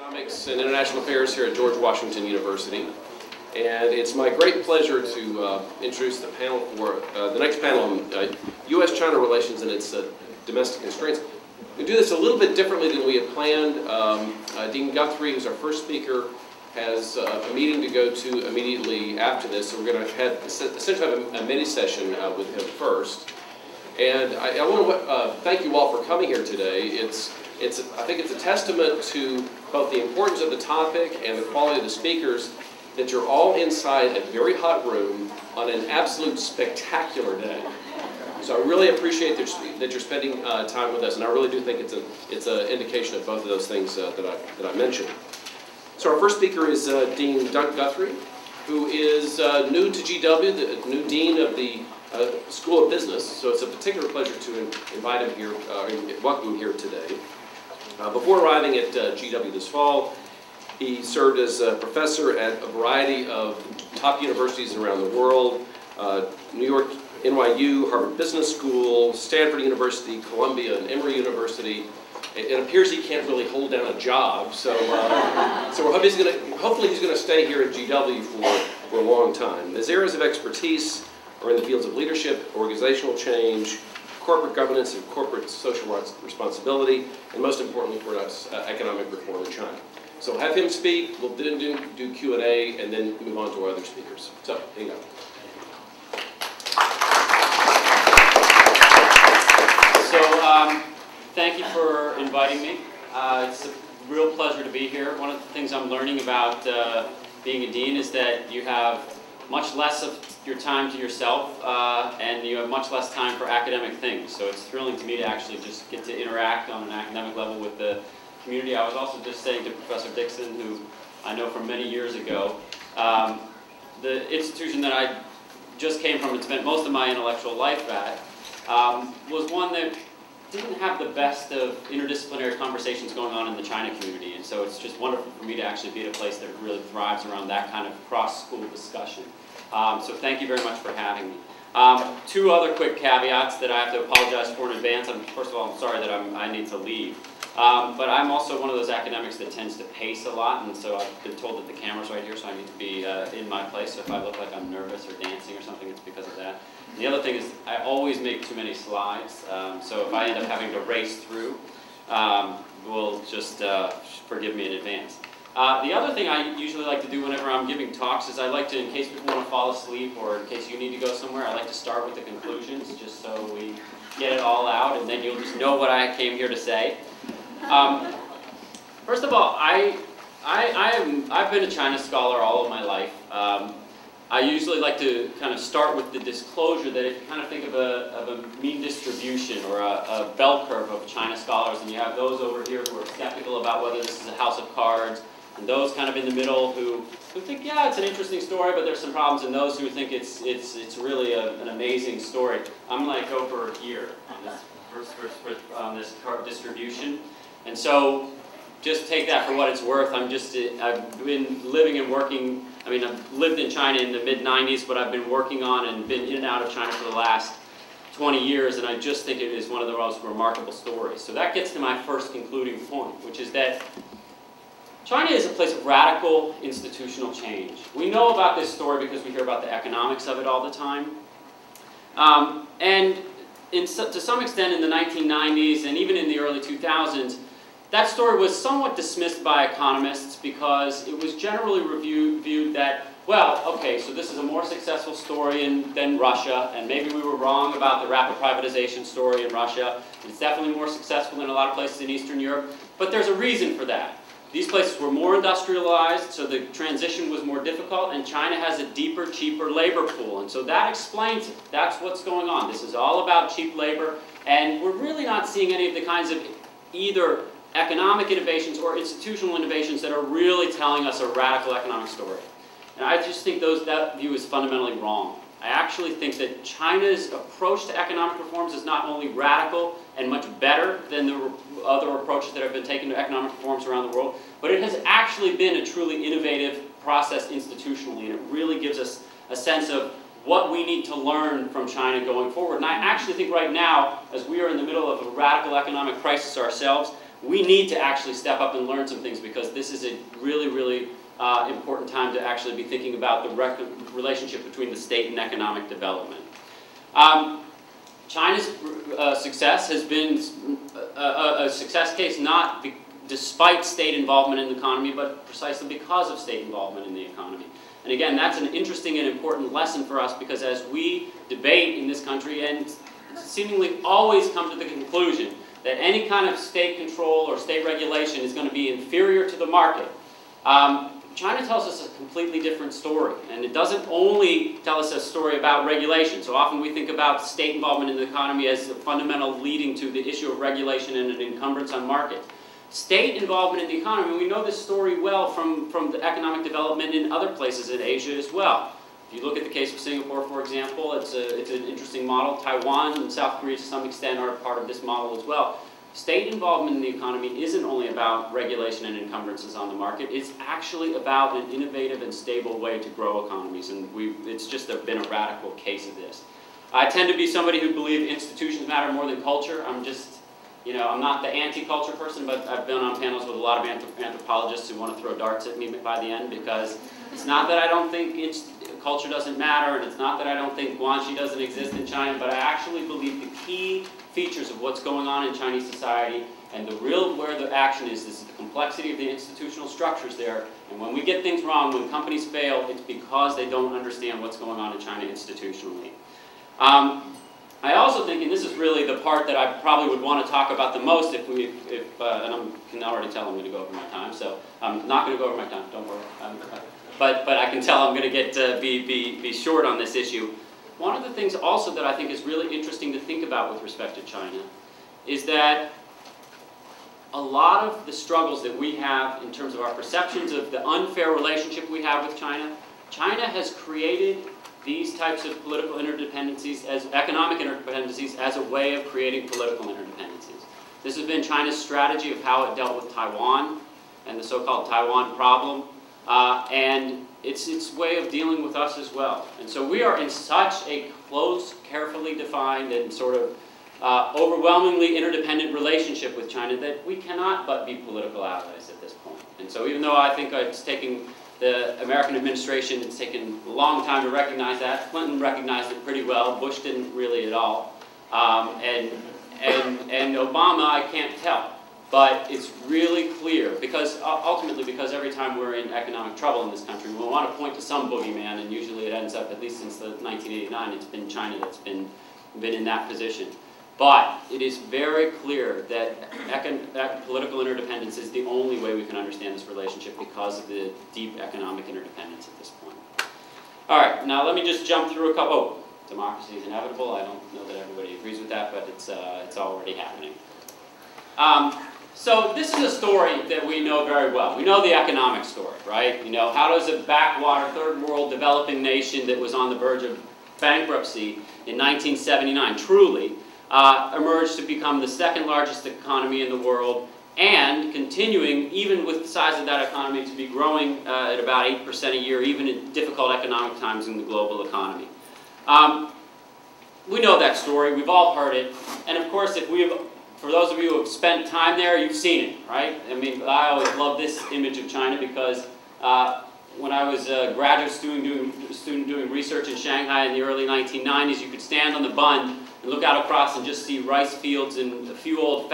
Economics and International Affairs here at George Washington University. And it's my great pleasure to introduce the panel for the next panel on U.S. China Relations and its domestic constraints. We do this a little bit differently than we had planned. Dean Guthrie, who's our first speaker, has a meeting to go to immediately after this, so we're going to have essentially have a mini session with him first. And I want to thank you all for coming here today. I think it's a testament to both the importance of the topic and the quality of the speakers that you're all inside a very hot room on an absolute spectacular day. So I really appreciate that you're spending time with us, and I really do think it's an indication of both of those things that I mentioned. So our first speaker is Dean Doug Guthrie, who is new to GW, the new dean of the School of Business. So it's a particular pleasure to invite him here, welcome him here today. Before arriving at GW this fall, he served as a professor at a variety of top universities around the world, New York, NYU, Harvard Business School, Stanford University, Columbia, and Emory University. It appears he can't really hold down a job, so we're hopefully he's going to stay here at GW for a long time. His areas of expertise are in the fields of leadership, organizational change, corporate governance and corporate social responsibility, and most importantly for us, economic reform in China. So we'll have him speak, we'll then do Q&A, and then move on to our other speakers. So, here you go. So, thank you for inviting me. It's a real pleasure to be here. One of the things I'm learning about being a dean is that you have much less of your time to yourself, and you have much less time for academic things. So it's thrilling to me to actually just get to interact on an academic level with the community. I was also just saying to Professor Dixon, who I know from many years ago, the institution that I just came from and spent most of my intellectual life at was one that didn't have the best of interdisciplinary conversations going on in the China community. And so it's just wonderful for me to actually be at a place that really thrives around that kind of cross-school discussion. So thank you very much for having me. Two other quick caveats that I have to apologize for in advance. First of all, I'm sorry that I need to leave. But I'm also one of those academics that tends to pace a lot, and so I've been told that the camera's right here, so I need to be in my place. So if I look like I'm nervous or dancing or something, it's because of that. And the other thing is I always make too many slides, so if I end up having to race through, we'll just forgive me in advance. The other thing I usually like to do whenever I'm giving talks is I like to, in case people want to fall asleep or in case you need to go somewhere, I like to start with the conclusions just so we get it all out and then you'll just know what I came here to say. First of all, I've been a China scholar all of my life. I usually like to kind of start with the disclosure that if you kind of think of a mean distribution or a bell curve of China scholars, and you have those over here who are skeptical about whether this is a house of cards, and those kind of in the middle who think, yeah, it's an interesting story, but there's some problems, and those who think it's really an amazing story. I'm like over here on this distribution. And so just take that for what it's worth. I've been living and working, I've lived in China in the mid-90s, but I've been working on and been in and out of China for the last 20 years, and I just think it is one of the most remarkable stories. So that gets to my first concluding point, which is that China is a place of radical institutional change. We know about this story because we hear about the economics of it all the time. And to some extent in the 1990s and even in the early 2000s, that story was somewhat dismissed by economists because it was generally viewed that, well, okay, so this is a more successful story than Russia, and maybe we were wrong about the rapid privatization story in Russia. It's definitely more successful than a lot of places in Eastern Europe, but there's a reason for that. These places were more industrialized, so the transition was more difficult, and China has a deeper, cheaper labor pool. And so that explains it. That's what's going on. This is all about cheap labor, and we're really not seeing any of the kinds of either economic innovations or institutional innovations that are really telling us a radical economic story. And I just think that view is fundamentally wrong. I actually think that China's approach to economic reforms is not only radical and much better than the other approaches that have been taken to economic reforms around the world, but it has actually been a truly innovative process institutionally, and it really gives us a sense of what we need to learn from China going forward. And I actually think right now, as we are in the middle of a radical economic crisis ourselves, we need to actually step up and learn some things, because this is a really, really important time to actually be thinking about the relationship between the state and economic development. China's success has been a success case not despite state involvement in the economy, but precisely because of state involvement in the economy. And again, that's an interesting and important lesson for us, because as we debate in this country and seemingly always come to the conclusion that any kind of state control or state regulation is going to be inferior to the market, China tells us a completely different story. And it doesn't only tell us a story about regulation. So often we think about state involvement in the economy as a fundamental leading to the issue of regulation and an encumbrance on markets. State involvement in the economy, we know this story well from the economic development in other places in Asia as well. If you look at the case of Singapore, for example, it's an interesting model. Taiwan and South Korea to some extent are part of this model as well. State involvement in the economy isn't only about regulation and encumbrances on the market, it's actually about an innovative and stable way to grow economies, and it's just been a radical case of this. I tend to be somebody who believes institutions matter more than culture. I'm just, I'm not the anti-culture person, but I've been on panels with a lot of anthropologists who want to throw darts at me by the end, because it's not that I don't think culture doesn't matter, and it's not that I don't think Guanxi doesn't exist in China, but I actually believe the key features of what's going on in Chinese society and where the action is the complexity of the institutional structures there. And when we get things wrong, when companies fail, it's because they don't understand what's going on in China institutionally. I also think, and this is really the part that I probably would want to talk about the most and I can already tell I'm going to go over my time, so I'm not going to go over my time, don't worry. But I can tell I'm going to be short on this issue. One of the things also that I think is really interesting to think about with respect to China is that a lot of the struggles that we have in terms of our perceptions of the unfair relationship we have with China, China has created these types of political interdependencies, as economic interdependencies, as a way of creating political interdependencies. This has been China's strategy of how it dealt with Taiwan and the so-called Taiwan problem, and it's its way of dealing with us as well. And so we are in such a close, carefully defined, and sort of overwhelmingly interdependent relationship with China that we cannot but be political allies at this point. And so even though I think it's taking the American administration, it's taken a long time to recognize that. Clinton recognized it pretty well. Bush didn't really at all. And Obama, I can't tell. But it's really clear, because ultimately, because every time we're in economic trouble in this country, we want to point to some boogeyman, and usually it ends up, at least since 1989, it's been China that's been in that position. But it is very clear that political interdependence is the only way we can understand this relationship, because of the deep economic interdependence at this point. All right, now let me just jump through a couple. Oh, democracy is inevitable. I don't know that everybody agrees with that, but it's already happening. So this is a story that we know very well. We know the economic story, right? How does a backwater, third world developing nation that was on the verge of bankruptcy in 1979 truly emerged to become the second largest economy in the world, and continuing, even with the size of that economy, to be growing at about 8% a year, even in difficult economic times in the global economy. We know that story. We've all heard it. And of course, for those of you who have spent time there, you've seen it, right? I mean, I always love this image of China, because when I was a graduate student doing research in Shanghai in the early 1990s, you could stand on the Bund and look out across and just see rice fields and a few old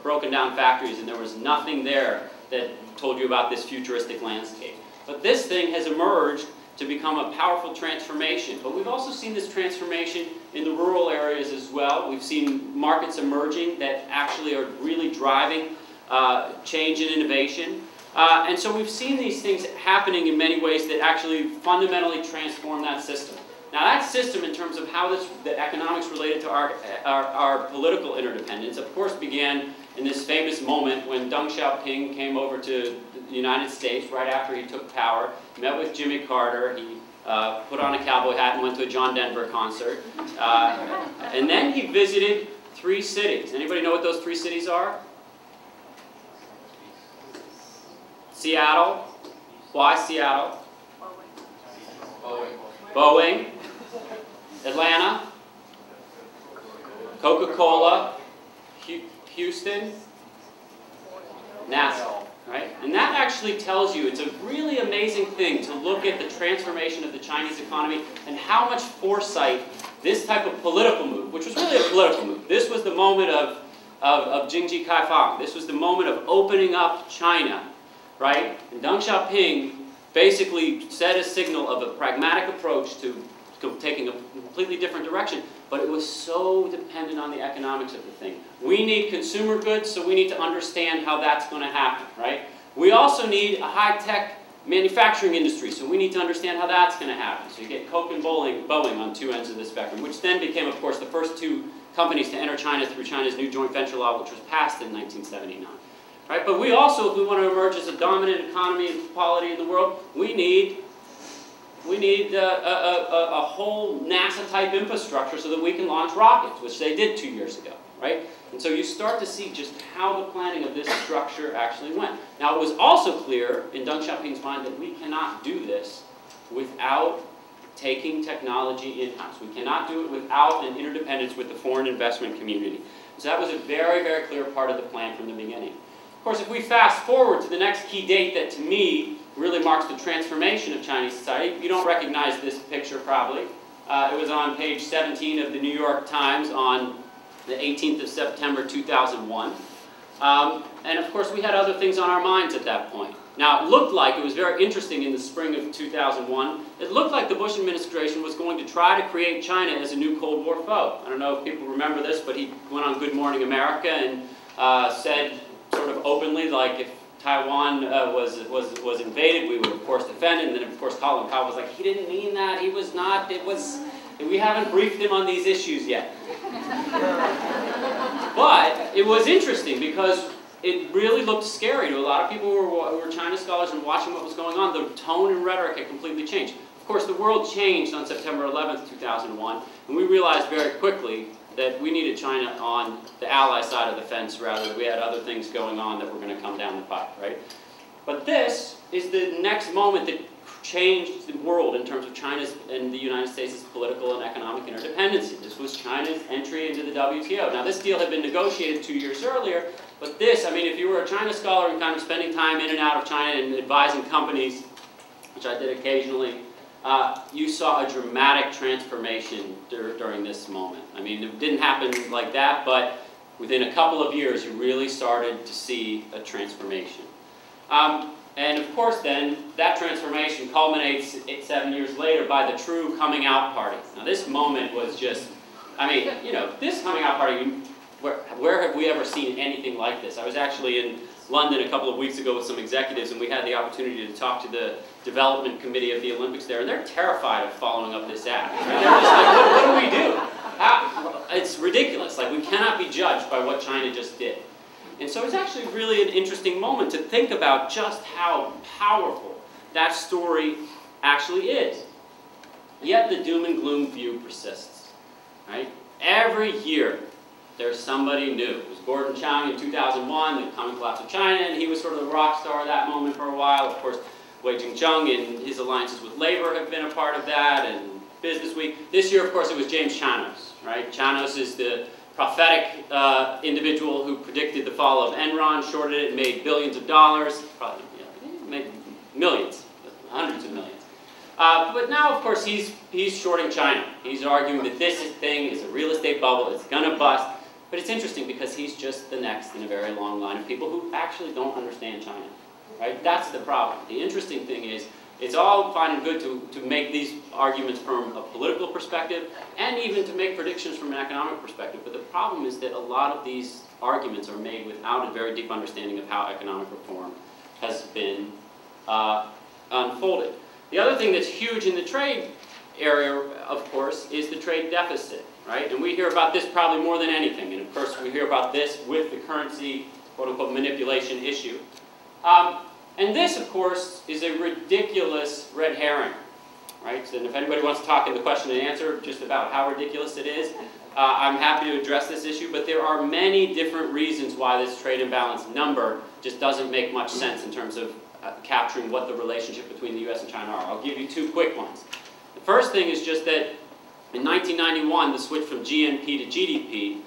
broken down factories, and there was nothing there that told you about this futuristic landscape. But this thing has emerged to become a powerful transformation. But we've also seen this transformation in the rural areas as well. We've seen markets emerging that actually are really driving change and innovation. And so we've seen these things happening in many ways that actually fundamentally transform that system. Now that system, in terms of how the economics related to our political interdependence, of course began in this famous moment when Deng Xiaoping came over to the United States right after he took power, met with Jimmy Carter, he put on a cowboy hat and went to a John Denver concert. And then he visited 3 cities. Anybody know what those 3 cities are? Seattle. Why Seattle? Boeing. Atlanta. Coca-Cola. Houston. NASA, right? And that actually tells you, it's a really amazing thing to look at the transformation of the Chinese economy and how much foresight this type of political move, which was really a political move. This was the moment of Jingji Kaifang. This was the moment of opening up China, right? And Deng Xiaoping basically set a signal of a pragmatic approach to taking a completely different direction, but it was so dependent on the economics of the thing. We need consumer goods, so we need to understand how that's going to happen, right? We also need a high-tech manufacturing industry, so we need to understand how that's going to happen. So you get Coke and Boeing on two ends of the spectrum, which then became, of course, the first two companies to enter China through China's new joint venture law, which was passed in 1979. Right? But we also, if we want to emerge as a dominant economy and quality in the world, we need a whole NASA-type infrastructure so that we can launch rockets, which they did 2 years ago, right? And so you start to see just how the planning of this structure actually went. Now, it was also clear in Deng Xiaoping's mind that we cannot do this without taking technology in-house. We cannot do it without an interdependence with the foreign investment community. So that was a very, very clear part of the plan from the beginning. Of course, if we fast forward to the next key date that, to me, really marks the transformation of Chinese society, you don't recognize this picture probably. It was on page 17 of the New York Times on the 18th of September 2001. And of course, we had other things on our minds at that point. Now, it looked like, it was very interesting in the spring of 2001, it looked like the Bush administration was going to try to create China as a new Cold War foe. I don't know if people remember this, but he went on Good Morning America and said sort of openly, like, if Taiwan was invaded, we would of course defend it. And then of course Colin Powell was like, he didn't mean that, he was not, we haven't briefed him on these issues yet. But it was interesting because it really looked scary to a lot of people who were China scholars and watching what was going on. The tone and rhetoric had completely changed. Of course, the world changed on September 11th, 2001, and we realized very quickly that we needed China on the ally side of the fence rather than we had other things going on that were going to come down the pipe, right? But this is the next moment that changed the world in terms of China's and the United States' political and economic interdependency. This was China's entry into the WTO. Now, this deal had been negotiated 2 years earlier, but this, I mean, if you were a China scholar and kind of spending time in and out of China and advising companies, which I did occasionally, you saw a dramatic transformation during this moment. I mean, it didn't happen like that, but within a couple of years, you really started to see a transformation. And of course, then, that transformation culminates 7 years later by the true coming out party. Now, this moment was just, I mean, you know, this coming out party, where have we ever seen anything like this? I was actually in London a couple of weeks ago with some executives, and we had the opportunity to talk to the development committee of the Olympics there, and they're terrified of following up this act. Right? They're just like, what do we do? It's ridiculous. Like, we cannot be judged by what China just did. And so it's actually really an interesting moment to think about just how powerful that story actually is. Yet the doom and gloom view persists. Right? Every year, there's somebody new. It was Gordon Chang in 2001, the coming collapse of China, and he was sort of the rock star of that moment for a while. Of course, Wei Jingzheng and his alliances with labor have been a part of that, and Business Week. This year, of course, it was James Chanos, right? Chanos is the prophetic individual who predicted the fall of Enron, shorted it, and made billions of dollars, probably made millions, hundreds of millions. But now, of course, he's shorting China. He's arguing that this thing is a real estate bubble, it's going to bust. But it's interesting because he's just the next in a very long line of people who actually don't understand China. Right? That's the problem. The interesting thing is, it's all fine and good to make these arguments from a political perspective and even to make predictions from an economic perspective. But the problem is that a lot of these arguments are made without a very deep understanding of how economic reform has been unfolded. The other thing that's huge in the trade area, of course, is the trade deficit. Right? And we hear about this probably more than anything. And of course, we hear about this with the currency, quote-unquote, manipulation issue. And this, of course, is a ridiculous red herring, right? So if anybody wants to talk in the question and answer just about how ridiculous it is, I'm happy to address this issue, but there are many different reasons why this trade imbalance number just doesn't make much sense in terms of capturing what the relationship between the U.S. and China are. I'll give you two quick ones. The first thing is just that in 1991, the switch from GNP to GDP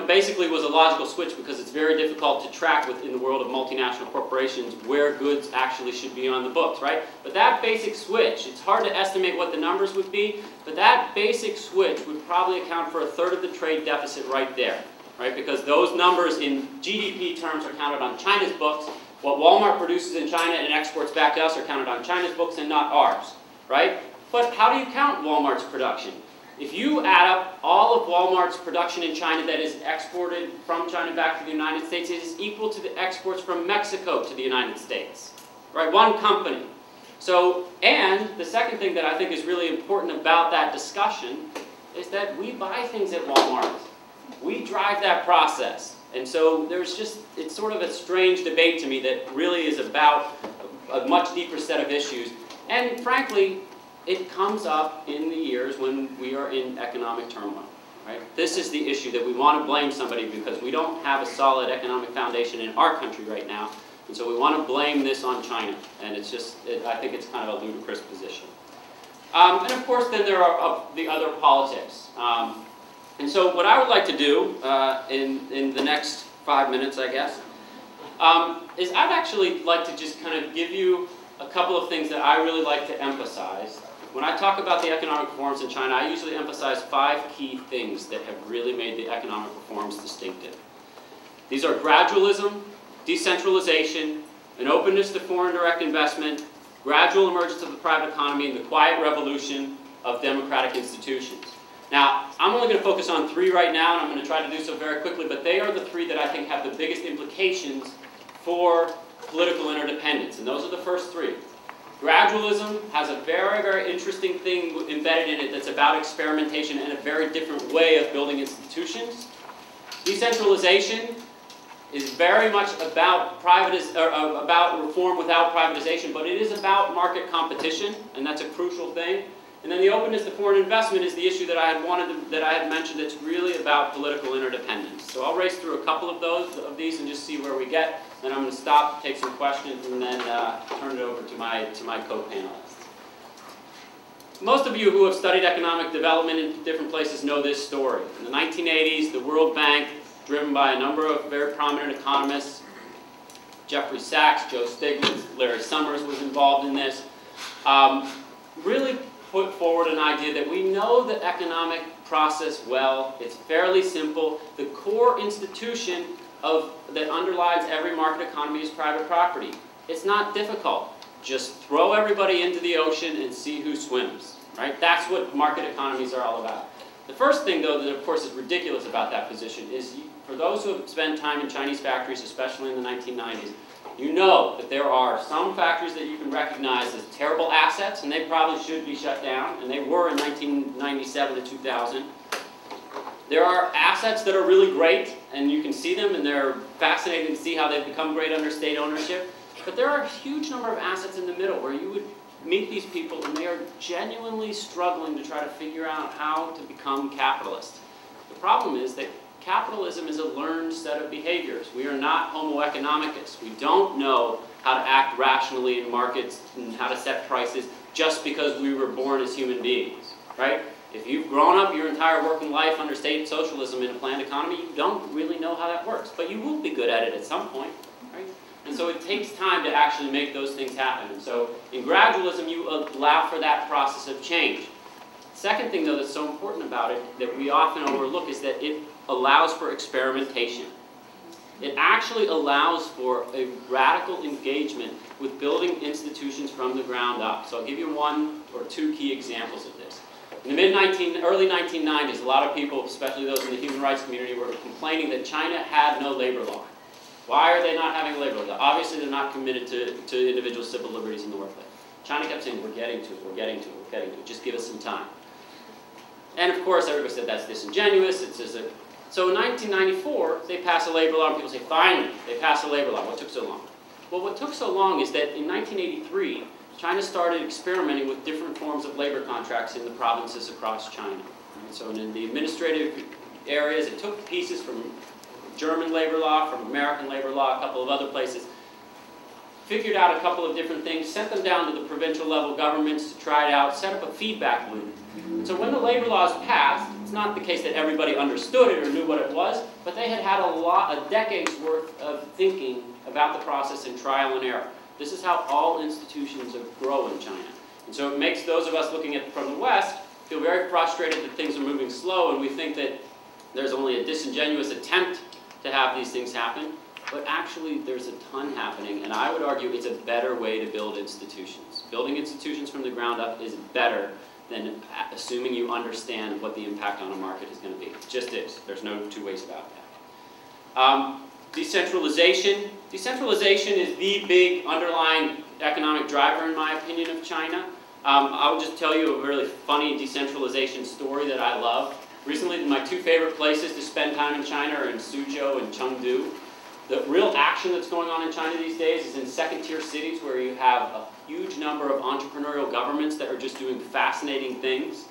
basically was a logical switch because it's very difficult to track within the world of multinational corporations where goods actually should be on the books, right? But that basic switch, it's hard to estimate what the numbers would be, but that basic switch would probably account for 1/3 of the trade deficit right there, right? Because those numbers in GDP terms are counted on China's books. What Walmart produces in China and exports back to us are counted on China's books and not ours, right? But how do you count Walmart's production? If you add up all of Walmart's production in China that is exported from China back to the United States, it is equal to the exports from Mexico to the United States, right? One company. So, and the second thing that I think is really important about that discussion is that we buy things at Walmart. We drive that process. And so there's just, it's sort of a strange debate to me that really is about a much deeper set of issues. And frankly, it comes up in the years when we are in economic turmoil, right? This is the issue that we want to blame somebody because we don't have a solid economic foundation in our country right now. And so we want to blame this on China. And it's just, I think it's kind of a ludicrous position. And of course, then there are the other politics. And so what I would like to do in the next 5 minutes, I guess, is I'd actually like to just kind of give you a couple of things that I really like to emphasize. When I talk about the economic reforms in China, I usually emphasize 5 key things that have really made the economic reforms distinctive. These are gradualism, decentralization, an openness to foreign direct investment, gradual emergence of the private economy, and the quiet revolution of democratic institutions. Now, I'm only going to focus on 3 right now, and I'm going to try to do so very quickly, but they are the 3 that I think have the biggest implications for political interdependence, and those are the first 3. Gradualism has a very, very interesting thing embedded in it that's about experimentation and a very different way of building institutions. Decentralization is very much about about reform without privatization, but it is about market competition, and that's a crucial thing. And then the openness to foreign investment is the issue that I had mentioned that's really about political interdependence. So I'll race through a couple of these and just see where we get. Then I'm going to stop, take some questions, and then turn it over to my co-panelists. Most of you who have studied economic development in different places know this story. In the 1980s, the World Bank, driven by a number of very prominent economists, Jeffrey Sachs, Joe Stiglitz, Larry Summers was involved in this, really put forward an idea that we know the economic process well. It's fairly simple. The core institution that underlies every market economy is private property. It's not difficult. Just throw everybody into the ocean and see who swims, right? That's what market economies are all about. The first thing, though, that of course is ridiculous about that position is for those who have spent time in Chinese factories, especially in the 1990s, you know that there are some factories that you can recognize as terrible assets, and they probably should be shut down, and they were in 1997 to 2000. There are assets that are really great, and you can see them, and they're fascinating to see how they've become great under state ownership. But there are a huge number of assets in the middle where you would meet these people, and they are genuinely struggling to try to figure out how to become capitalist. The problem is that capitalism is a learned set of behaviors. We are not homo economicus. We don't know how to act rationally in markets and how to set prices just because we were born as human beings, right? If you've grown up your entire working life under state socialism in a planned economy, you don't really know how that works. But you will be good at it at some point, right? And so it takes time to actually make those things happen. And so in gradualism, you allow for that process of change. Second thing, though, that's so important about it that we often overlook is that it allows for experimentation. It actually allows for a radical engagement with building institutions from the ground up. So I'll give you 1 or 2 key examples of this. In the early 1990s, a lot of people, especially those in the human rights community, were complaining that China had no labor law. Why are they not having a labor law? Obviously, they're not committed to individual civil liberties in the workplace. China kept saying, we're getting to it, we're getting to it, we're getting to it, just give us some time. And of course, everybody said that's disingenuous. So in 1994, they passed a labor law, and people say, finally, they passed a labor law. What took so long? Well, what took so long is that in 1983, China started experimenting with different forms of labor contracts in the provinces across China. Right? So in the administrative areas, it took pieces from German labor law, from American labor law, a couple of other places, figured out a couple of different things, sent them down to the provincial level governments to try it out, set up a feedback loop. So when the labor laws passed, It's not the case that everybody understood it or knew what it was, but they had had a decade's worth of thinking about the process and trial and error. This is how all institutions grow in China. And so it makes those of us looking at it from the West feel very frustrated that things are moving slow, and we think that there's only a disingenuous attempt to have these things happen. But actually, there's a ton happening, and I would argue it's a better way to build institutions. Building institutions from the ground up is better than assuming you understand what the impact on a market is going to be. It just is. There's no two ways about that. Decentralization. Decentralization is the big underlying economic driver, in my opinion, of China. I will just tell you a really funny decentralization story that I love. Recently, my two favorite places to spend time in China are in Suzhou and Chengdu. The real action that's going on in China these days is in second-tier cities where you have a huge number of entrepreneurial governments that are just doing fascinating things.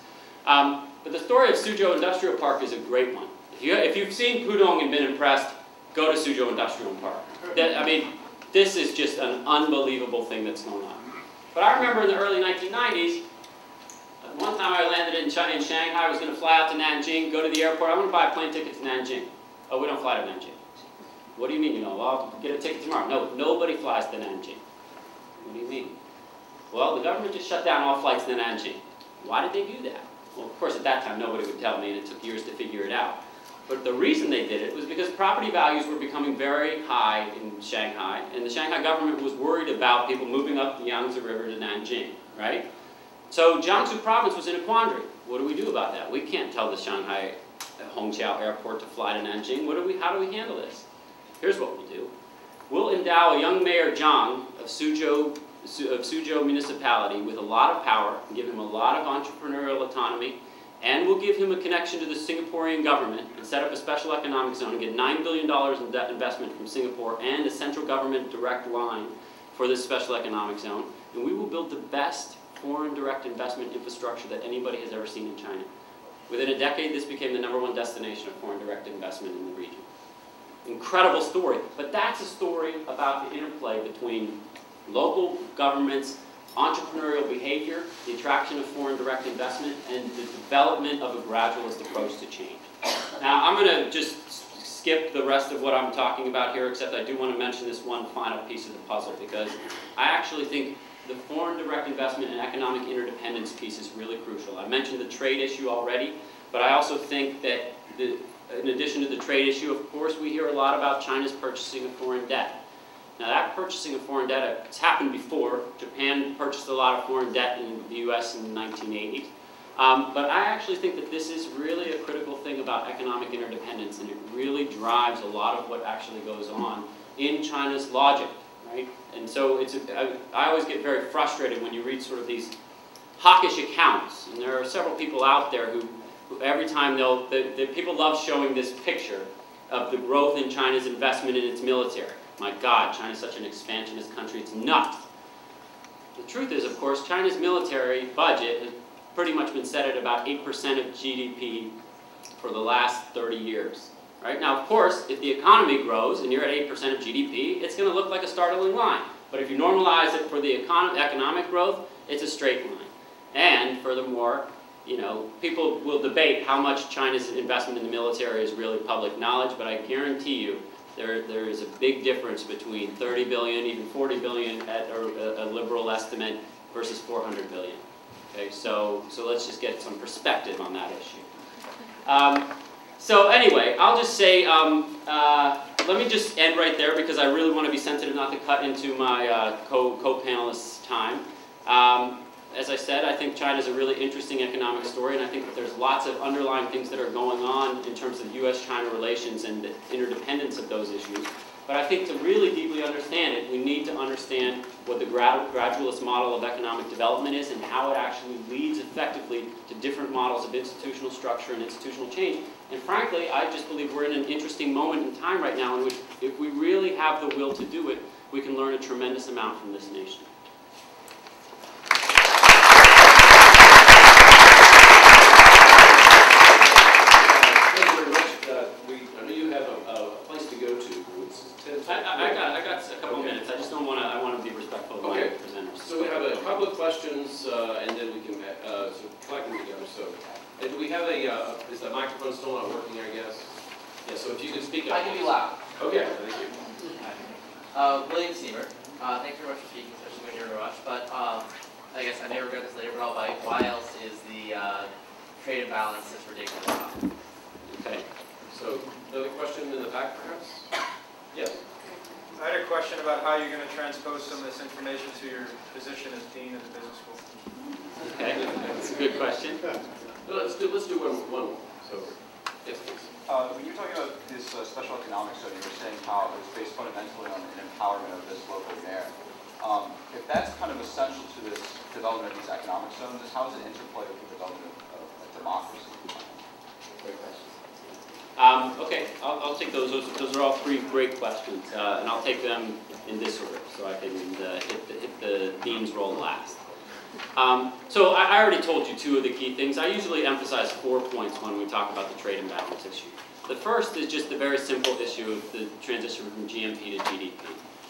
But the story of Suzhou Industrial Park is a great one. If you've seen Pudong and been impressed, go to Suzhou Industrial Park. I mean, this is just an unbelievable thing that's going on. But I remember in the early 1990s, one time I landed in Shanghai, I was going to fly out to Nanjing, go to the airport, I want to buy a plane ticket to Nanjing. Oh, we don't fly to Nanjing. What do you mean you know? Well, I'll get a ticket tomorrow. No, nobody flies to Nanjing. What do you mean? Well, the government just shut down all flights to Nanjing. Why did they do that? Well, of course, at that time, nobody would tell me, and it took years to figure it out. But the reason they did it was because property values were becoming very high in Shanghai, and the Shanghai government was worried about people moving up the Yangtze River to Nanjing, right? So Jiangsu province was in a quandary. What do we do about that? We can't tell the Shanghai Hongqiao airport to fly to Nanjing. How do we handle this? Here's what we'll do. We'll endow a young Mayor Zhang of Suzhou municipality with a lot of power, give him a lot of entrepreneurial autonomy, and we'll give him a connection to the Singaporean government and set up a special economic zone and get $9 billion in debt investment from Singapore and a central government direct line for this special economic zone. And we will build the best foreign direct investment infrastructure that anybody has ever seen in China. Within a decade, this became the #1 destination of foreign direct investment in the region. Incredible story, but that's a story about the interplay between local governments, entrepreneurial behavior, the attraction of foreign direct investment, and the development of a gradualist approach to change. Now, I'm going to just skip the rest of what I'm talking about here, except I do want to mention this one final piece of the puzzle, because I actually think the foreign direct investment and economic interdependence piece is really crucial. I mentioned the trade issue already, but I also think that in addition to the trade issue, of course, we hear a lot about China's purchasing of foreign debt. Now, that purchasing of foreign debt, it's happened before. Japan purchased a lot of foreign debt in the U.S. in the 1980s. But I actually think that this is really a critical thing about economic interdependence, and it really drives a lot of what actually goes on in China's logic, right? And so I always get very frustrated when you read sort of these hawkish accounts, and there are several people out there who every time people love showing this picture of the growth in China's investment in its military. My God, China's such an expansionist country, it's nuts. The truth is, of course, China's military budget has pretty much been set at about 8% of GDP for the last 30 years. Right? Now, of course, if the economy grows and you're at 8% of GDP, it's going to look like a startling line. But if you normalize it for the economic growth, it's a straight line. And furthermore, you know, people will debate how much China's investment in the military is really public knowledge, but I guarantee you there is a big difference between 30 billion, even 40 billion at a liberal estimate versus 400 billion. Okay, so let's just get some perspective on that issue. So anyway, I'll just say, let me just end right there because I really want to be sensitive not to cut into my co-panelists' time. As I said, I think China's a really interesting economic story, and I think that there's lots of underlying things that are going on in terms of U.S. China relations and the interdependence of those issues. But I think to really deeply understand it, we need to understand what the gradualist model of economic development is and how it actually leads effectively to different models of institutional structure and institutional change. And frankly, I just believe we're in an interesting moment in time right now in which, if we really have the will to do it, we can learn a tremendous amount from this nation. I got a couple minutes. I just don't want to. I want to be respectful of my presenters. So we have a couple of questions, and then we can sort of collect them together. So And do we have is the microphone still not working, I guess? Yeah, so if you could speak up. I can be loud. Okay, thank you. William Seymour. Thanks very much for speaking, especially when you're in a rush. But I guess I may regret this later, but I'll bite. Why else is the trade imbalance this ridiculous? Okay. So, another question in the back, perhaps? Yes. I had a question about how you're going to transpose some of this information to your position as dean of the business school. Okay, that's a good question. Let's do one. So, yes, please. When you were talking about this special economic study, you were saying how it was based fundamentally on an empowerment of this local mayor. If that's kind of essential to this development of these economic zones, how does it interplay with the development of democracy? Great question. Okay, I'll take those. Those are all three great questions, and I'll take them in this order, so I can hit the dean's role last. So I already told you two of the key things. I usually emphasize 4 points when we talk about the trade imbalance issue. The first is just the very simple issue of the transition from GMP to GDP,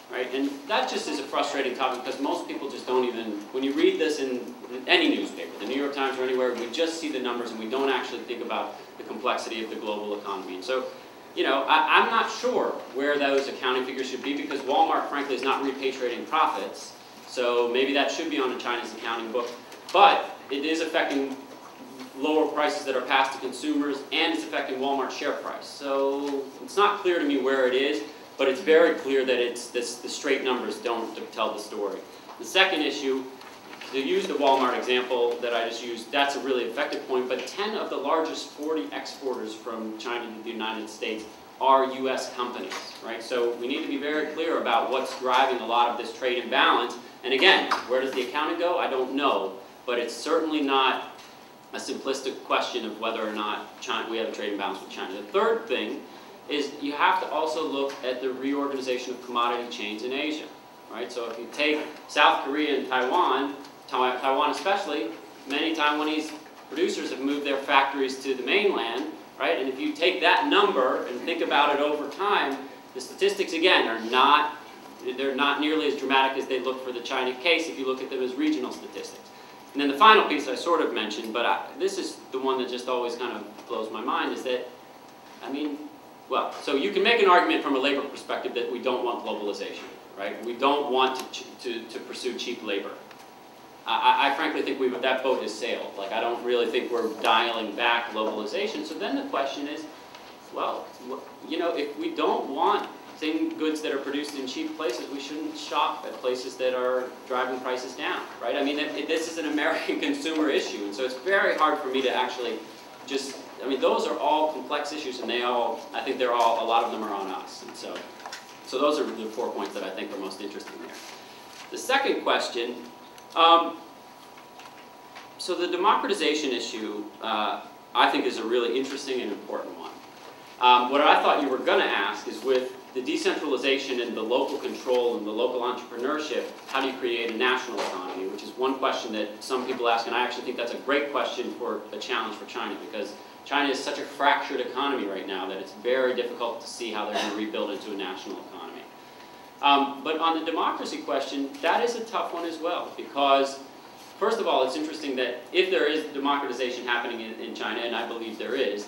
right? And that just is a frustrating topic because most people just don't even, when you read this in any newspaper, the New York Times or anywhere, we just see the numbers and we don't actually think about the complexity of the global economy. And so, you know, I'm not sure where those accounting figures should be because Walmart, frankly, is not repatriating profits. So maybe that should be on China's accounting book. But it is affecting lower prices that are passed to consumers, and it's affecting Walmart's share price. So it's not clear to me where it is, but it's very clear that the straight numbers don't tell the story. The second issue, to use the Walmart example that I just used, that's a really effective point, but 10 of the largest 40 exporters from China to the United States are U.S. companies, right? So we need to be very clear about what's driving a lot of this trade imbalance. And again, where does the accounting go? I don't know, but it's certainly not a simplistic question of whether or not we have a trade imbalance with China. The third thing is you have to also look at the reorganization of commodity chains in Asia, right? So if you take South Korea and Taiwan especially, many Taiwanese producers have moved their factories to the mainland, right? And if you take that number and think about it over time, the statistics, again, they're not nearly as dramatic as they look for the China case if you look at them as regional statistics. And then the final piece I sort of mentioned, but this is the one that just always kind of blows my mind, is that, I mean, well, so you can make an argument from a labor perspective that we don't want globalization, right? We don't want to pursue cheap labor. I frankly think that boat has sailed. Like, I don't really think we're dialing back globalization. So then the question is, well, you know, if we don't want goods that are produced in cheap places, we shouldn't shop at places that are driving prices down, right? I mean, this is an American consumer issue, and so it's very hard for me to actually just, I mean, those are all complex issues, and I think a lot of them are on us, and so those are the 4 points that I think are most interesting there. The second question, so the democratization issue, I think is a really interesting and important one. What I thought you were going to ask is, with the decentralization and the local control and the local entrepreneurship, how do you create a national economy? Which is one question that some people ask, and I actually think that's a great question for a challenge for China, because China is such a fractured economy right now that it's very difficult to see how they're going to rebuild into a national economy. But on the democracy question, that is a tough one as well, because first of all, it's interesting that if there is democratization happening in China, and I believe there is,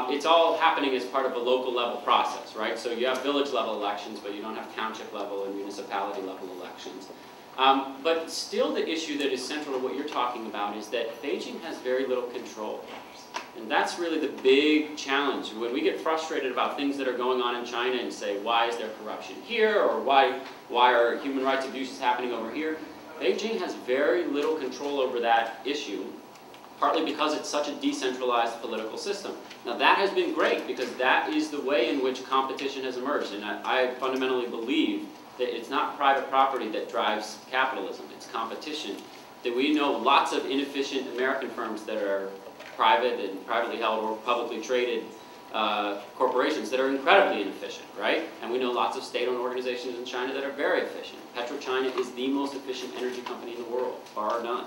it's all happening as part of a local level process, right? So you have village level elections, but you don't have township level and municipality level elections. But still, the issue that is central to what you're talking about is that Beijing has very little control. And that's really the big challenge. When we get frustrated about things that are going on in China and say, why is there corruption here, or why are human rights abuses happening over here, Beijing has very little control over that issue, partly because it's such a decentralized political system. Now that has been great, because that is the way in which competition has emerged, and I fundamentally believe that it's not private property that drives capitalism, it's competition. That we know lots of inefficient American firms that are private and privately held or publicly traded corporations that are incredibly inefficient, right? And we know lots of state-owned organizations in China that are very efficient. PetroChina is the most efficient energy company in the world, bar none.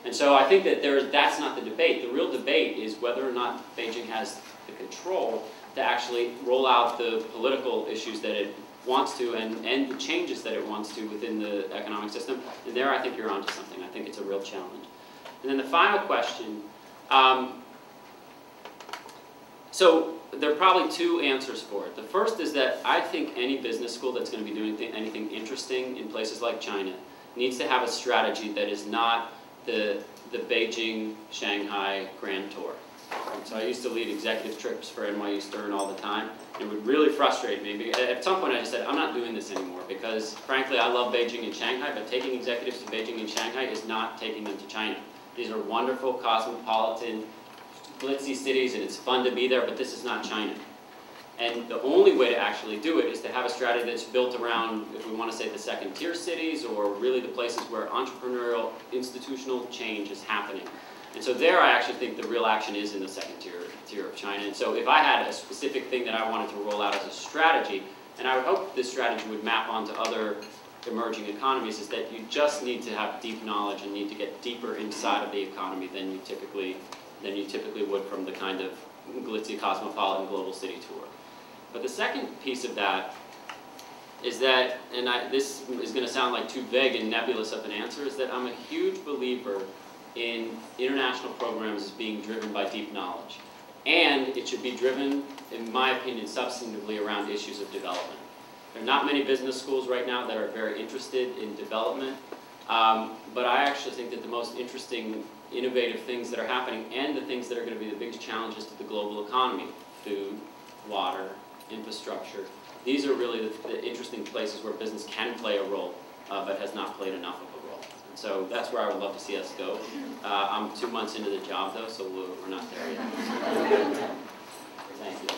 And so I think that that's not the debate. The real debate is whether or not Beijing has the control to actually roll out the political issues that it wants to and the changes that it wants to within the economic system. And there I think you're onto something. I think it's a real challenge. And then the final question, So there are probably two answers for it. The first is that I think any business school that's going to be doing anything interesting in places like China needs to have a strategy that is not the Beijing, Shanghai Grand Tour. So I used to lead executive trips for NYU Stern all the time. It would really frustrate me. At some point I just said, I'm not doing this anymore because frankly I love Beijing and Shanghai, but taking executives to Beijing and Shanghai is not taking them to China. These are wonderful, cosmopolitan, glitzy cities and it's fun to be there, but this is not China. And the only way to actually do it is to have a strategy that's built around, if we want to say, the second-tier cities or really the places where entrepreneurial, institutional change is happening. And so there I actually think the real action is in the second tier of China. And so if I had a specific thing that I wanted to roll out as a strategy, and I would hope this strategy would map onto other emerging economies, is that you just need to have deep knowledge and need to get deeper inside of the economy than you typically would from the kind of glitzy cosmopolitan global city tour. But the second piece of that is that, and this is going to sound like too vague and nebulous of an answer, is that I'm a huge believer in international programs as being driven by deep knowledge. And it should be driven, in my opinion, substantively around issues of development. There are not many business schools right now that are very interested in development, but I actually think that the most interesting, innovative things that are happening and the things that are going to be the biggest challenges to the global economy, food, water, infrastructure, these are really the interesting places where business can play a role, but has not played enough of a role. And so that's where I would love to see us go. I'm 2 months into the job though, so we're not there yet. Thank you.